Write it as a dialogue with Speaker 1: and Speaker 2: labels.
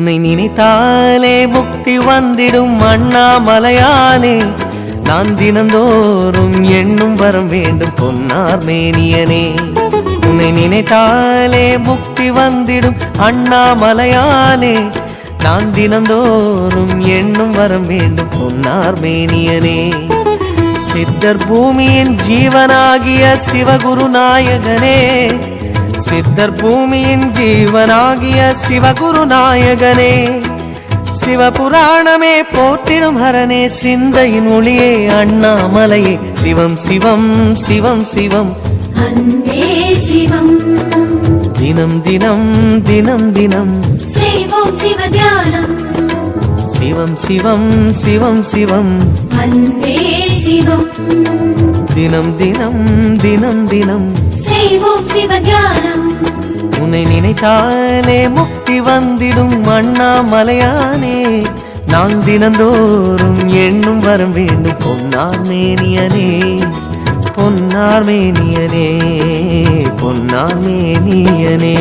Speaker 1: உன்னை நினைத்தாலே முக்தி வந்திடும் அண்ணாமலையானே, நான் தினந்தோறும் எண்ணும் வரம் வேண்டும் பொன்னார் மேனியனே. உன்னை நினைத்தாலே முக்தி வந்திடும் அண்ணாமலையானே, நான் தினந்தோறும் எண்ணும் வரம் வேண்டும் பொன்னார் மேனியனே. சித்தர் பூமியின் ஜீவனாகிய சிவகுரு நாயகனே, சித்தர் பூமியின் ஜீவனாகிய சிவகுரு நாயகனே, சிவபுராணமே போற்றிடும் ஹரனே, சிந்தையின் ஒளியே அண்ணாமலையே, சிவம் சிவம் சிவம் சிவம்
Speaker 2: அன்பே சிவம்.
Speaker 1: தினம் தினம் தினம் தினம்
Speaker 2: செய்வோம் சிவ தியானம்.
Speaker 1: சிவம் சிவம் சிவம் சிவம்
Speaker 2: அன்பே சிவம்.
Speaker 1: தினம் தினம் தினம் தினம்
Speaker 2: செய்வோம் சிவ தியானம்.
Speaker 1: உன்னை நினைத்தாலே முக்தி வந்திடும் அண்ணாமலையானே, நான் தினந்தோறும் எண்ணும் வரம் வேண்டும் பொன்னார் மேனியனே, பொன்னார் மேனியனே, பொன்னார் மேனியனே.